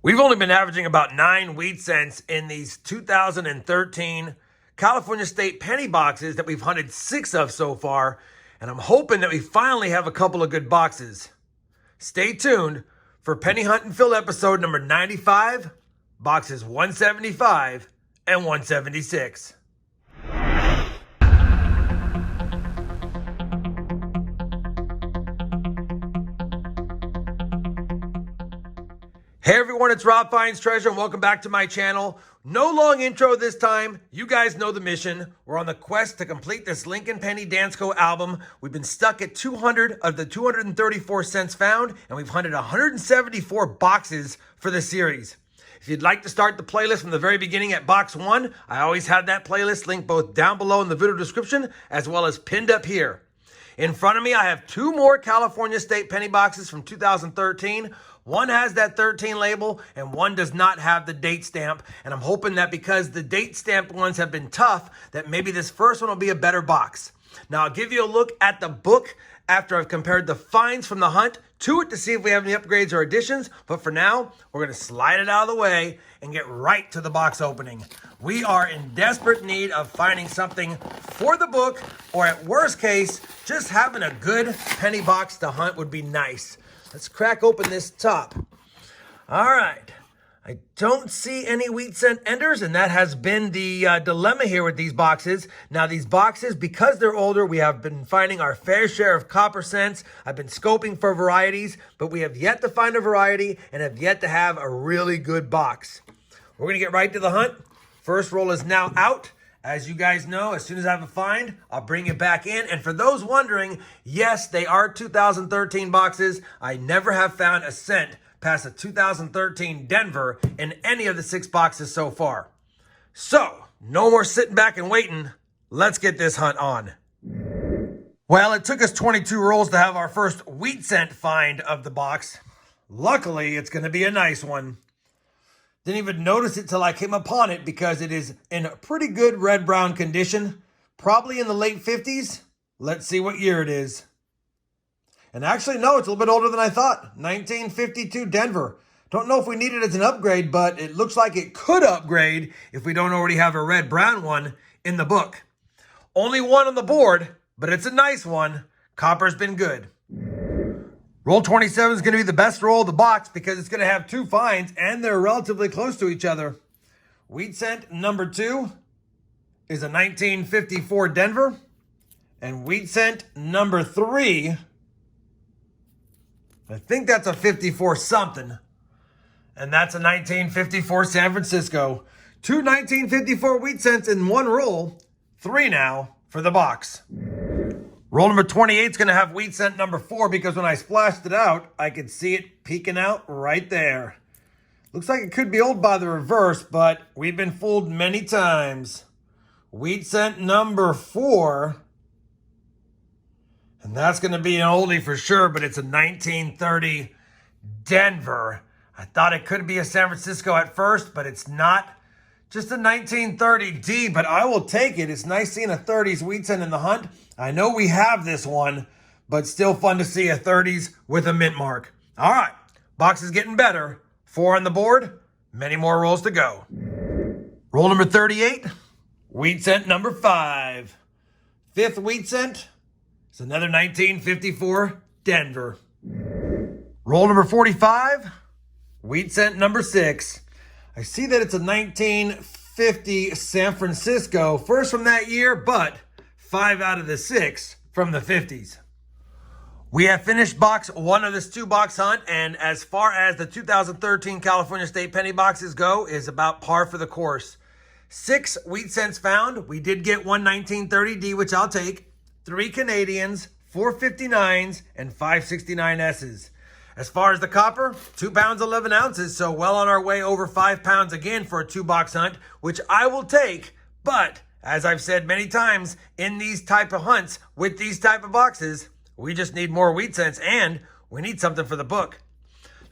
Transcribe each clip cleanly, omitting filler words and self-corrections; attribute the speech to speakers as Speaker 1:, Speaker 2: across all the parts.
Speaker 1: We've only been averaging about 9 wheat cents in these 2013 California State penny boxes that we've hunted 6 of so far, and I'm hoping that we finally have a couple of good boxes. Stay tuned for Penny Hunt and Fill episode number 95, boxes 175 and 176. Hey everyone, it's RobFindsTreasure and welcome back to my channel. No long intro this time. You guys know the mission. We're on the quest to complete this Lincoln Penny Dansco album. We've been stuck at 200 of the 234 cents found, and we've hunted 174 boxes for the series. If you'd like to start the playlist from the very beginning at box 1, I always have that playlist linked both down below in the video description as well as pinned up here. In front of me, I have 2 more California State penny boxes from 2013. One has that 13 label and one does not have the date stamp. And I'm hoping that because the date stamped ones have been tough, that maybe this first one will be a better box. Now I'll give you a look at the book after I've compared the finds from the hunt to it to see if we have any upgrades or additions. But for now, we're going to slide it out of the way and get right to the box opening. We are in desperate need of finding something for the book, or at worst case, just having a good penny box to hunt would be nice. Let's crack open this top. All right. I don't see any wheat cent enders, and that has been the dilemma here with these boxes. Now, these boxes, because they're older, we have been finding our fair share of copper cents. I've been scoping for varieties, but we have yet to find a variety and have yet to have a really good box. We're going to get right to the hunt. First roll is now out. As you guys know, as soon as I have a find, I'll bring it back in. And for those wondering, yes, they are 2013 boxes. I never have found a cent past a 2013 Denver in any of the 6 boxes so far. So, no more sitting back and waiting. Let's get this hunt on. Well, it took us 22 rolls to have our first wheat cent find of the box. Luckily, it's going to be a nice one. Didn't even notice it till I came upon it because it is in a pretty good red-brown condition. Probably in the late 50s. Let's see what year it is. And actually, no, it's a little bit older than I thought. 1952 Denver. Don't know if we need it as an upgrade, but it looks like it could upgrade if we don't already have a red-brown one in the book. Only one on the board, but it's a nice one. Copper's been good. Roll 27 is going to be the best roll of the box because it's going to have 2 finds and they're relatively close to each other. Wheat cent number 2 is a 1954 Denver. And wheat cent number 3, I think that's a 54 something. And that's a 1954 San Francisco. 2 1954 wheat cents in one roll. 3 now for the box. Roll number 28 is going to have wheat cent number 4 because when I splashed it out, I could see it peeking out right there. Looks like it could be old by the reverse, but we've been fooled many times. Wheat cent number 4. And that's going to be an oldie for sure, but it's a 1930 Denver. I thought it could be a San Francisco at first, but it's not. Just a 1930 D, but I will take it. It's nice seeing a 30s wheat cent in the hunt. I know we have this one, but still fun to see a 30s with a mint mark. All right, box is getting better. 4 on the board, many more rolls to go. Roll number 38, wheat cent number 5. 5th wheat cent is another 1954 Denver. Roll number 45, wheat cent number 6. I see that it's a 1950 San Francisco, first from that year, but 5 out of the 6 from the 50s. We have finished box 1 of this 2-box hunt, and as far as the 2013 California State penny boxes go, is about par for the course. 6 wheat cents found. We did get one 1930D, which I'll take, 3 Canadians, 4 59s, and 5 69Ss. As far as the copper, 2 pounds 11 ounces, so well on our way over 5 pounds again for a 2-box hunt, which I will take. But as I've said many times, in these type of hunts with these type of boxes, we just need more wheat cents and we need something for the book.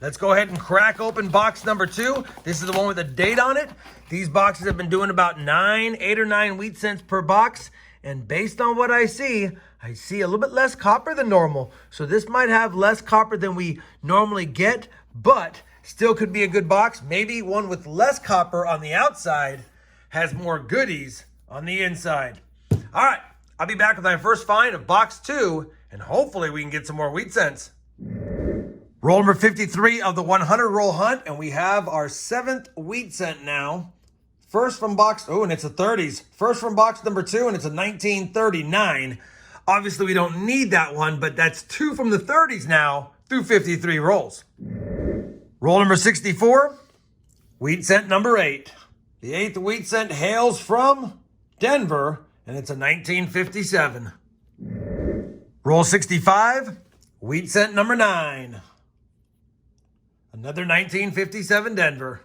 Speaker 1: Let's go ahead and crack open box number 2. This is the one with the date on it. These boxes have been doing about 8 or 9 wheat cents per box. And based on what I see a little bit less copper than normal. So this might have less copper than we normally get, but Still could be a good box. Maybe one with less copper on the outside has more goodies on the inside. All right, I'll be back with my first find of box 2, and hopefully we can get some more wheat cents. Roll number 53 of the 100 roll hunt, and we have our 7th wheat cent now. First from box, oh, and it's a 30s. First from box number 2, and it's a 1939. Obviously, we don't need that one, but that's 2 from the 30s now through 53 rolls. Roll number 64, wheat cent number 8. The 8th wheat cent hails from Denver, and it's a 1957. Roll 65, wheat cent number 9. Another 1957 Denver.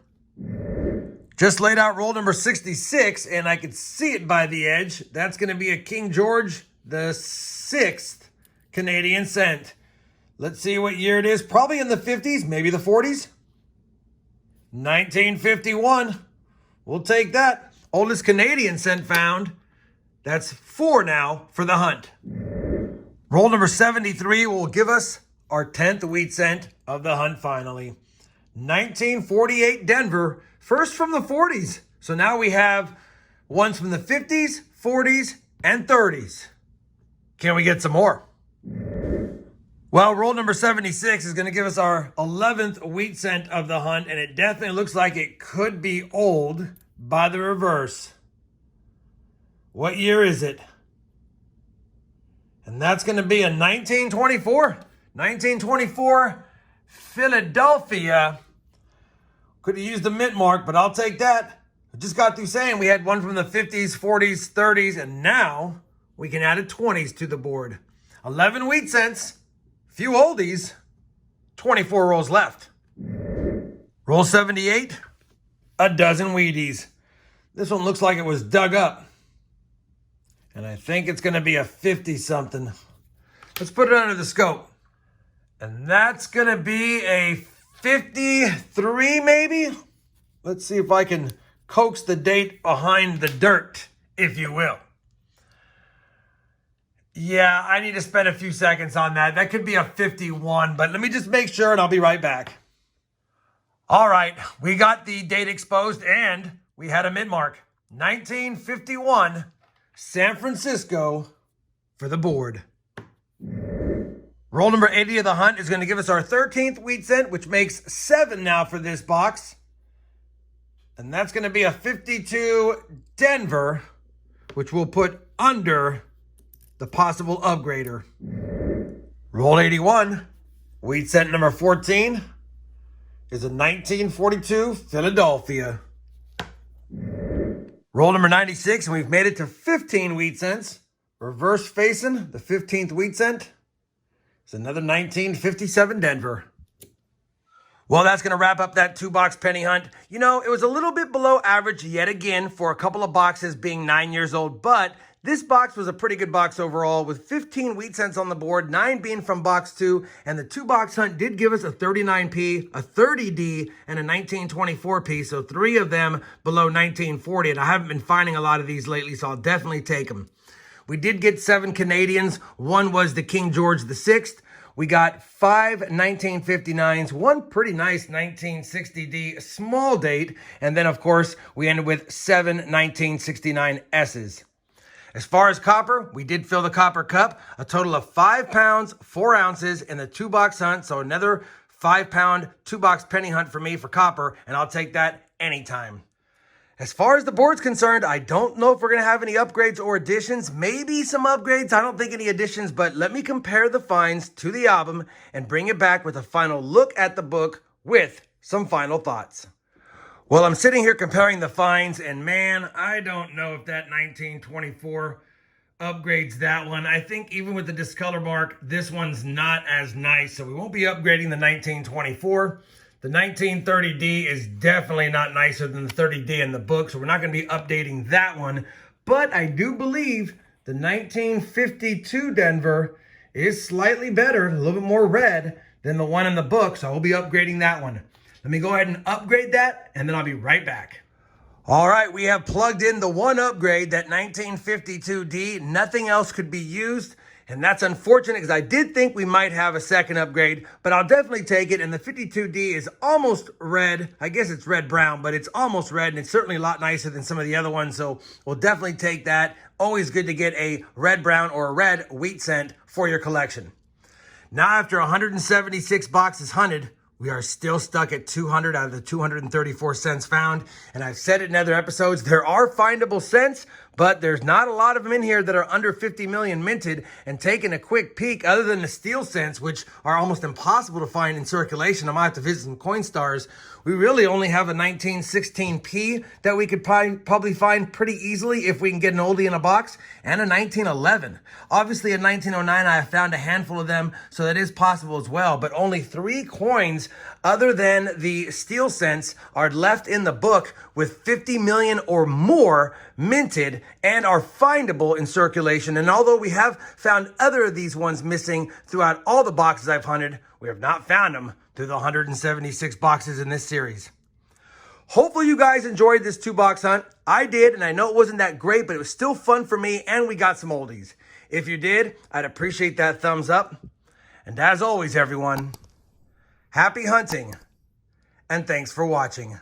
Speaker 1: Just laid out roll number 66, and I could see it by the edge. That's going to be a King George the 6th Canadian cent. Let's see what year it is. Probably in the 50s, maybe the 40s. 1951. We'll take that. Oldest Canadian cent found. That's 4 now for the hunt. Roll number 73 will give us our 10th wheat cent of the hunt finally. 1948 Denver, first from the 40s. So now we have ones from the 50s, 40s, and 30s. Can we get some more? Well, roll number 76 is going to give us our 11th wheat cent of the hunt, and it definitely looks like it could be old by the reverse. What year is it? And that's going to be a 1924. 1924 Philadelphia. Could have used the mint mark, but I'll take that. I just got through saying we had one from the 50s, 40s, 30s, and now we can add a 20s to the board. 11 wheat cents, few oldies, 24 rolls left. Roll 78, a dozen Wheaties. This one looks like it was dug up. And I think it's going to be a 50-something. Let's put it under the scope. And that's going to be a 53 maybe? Let's see if I can coax the date behind the dirt, if you will. Yeah, I need to spend a few seconds on that. That could be a 51, but let me just make sure and I'll be right back. All right, we got the date exposed and we had a mint mark. 1951, San Francisco for the board. Roll number 80 of the hunt is going to give us our 13th wheat cent, which makes 7 now for this box. And that's going to be a 52 Denver, which we'll put under the possible upgrader. Roll 81, wheat cent number 14 is a 1942 Philadelphia. Roll number 96, and we've made it to 15 wheat cents. Reverse facing the 15th wheat cent. It's another 1957 Denver. Well, that's going to wrap up that 2-box penny hunt. You know, it was a little bit below average yet again for a couple of boxes being 9 years old, but this box was a pretty good box overall with 15 wheat cents on the board, 9 being from box 2, and the 2-box hunt did give us a 39p, a 30D, and a 1924p, so 3 of them below 1940, and I haven't been finding a lot of these lately, so I'll definitely take them. We did get 7 Canadians. One was the King George the 6th. We got 5 1959s, one pretty nice 1960D small date, and then, of course, we ended with 7 1969 S's. As far as copper, we did fill the copper cup, a total of 5 pounds, 4 ounces in the 2-box hunt, so another 5-pound 2-box penny hunt for me for copper, and I'll take that anytime. As far as the board's concerned, I don't know if we're going to have any upgrades or additions. Maybe some upgrades. I don't think any additions, but let me compare the finds to the album and bring it back with a final look at the book with some final thoughts. Well, I'm sitting here comparing the finds, and man, I don't know if that 1924 upgrades that one. I think even with the discolor mark, this one's not as nice, so we won't be upgrading the 1924. The 1930D is definitely not nicer than the 30D in the book, so we're not going to be updating that one. But I do believe the 1952 Denver is slightly better, a little bit more red than the one in the book, so we'll be upgrading that one. Let me go ahead and upgrade that, and then I'll be right back. All right, we have plugged in the one upgrade, that 1952D. Nothing else could be used. And that's unfortunate because I did think we might have a second upgrade, but I'll definitely take it. And the 52D is almost red. I guess it's red-brown, but it's almost red, and it's certainly a lot nicer than some of the other ones, so we'll definitely take that. Always good to get a red-brown or a red wheat cent for your collection. Now, after 176 boxes hunted, we are still stuck at 200 out of the 234 cents found. And I've said it in other episodes, there are findable cents, but there's not a lot of them in here that are under 50 million minted. And taking a quick peek, other than the steel cents, which are almost impossible to find in circulation, I might have to visit some Coinstars, we really only have a 1916p that we could probably find pretty easily if we can get an oldie in a box, and a 1911. Obviously, a 1909, I have found a handful of them, so that is possible as well, but only 3 coins other than the steel cents are left in the book with 50 million or more minted and are findable in circulation. And although we have found other of these ones missing throughout all the boxes I've hunted, we have not found them through the 176 boxes in this series. Hopefully you guys enjoyed this 2-box hunt. I did, and I know it wasn't that great, but it was still fun for me, and we got some oldies. If you did, I'd appreciate that thumbs up. And as always, everyone, happy hunting, and thanks for watching.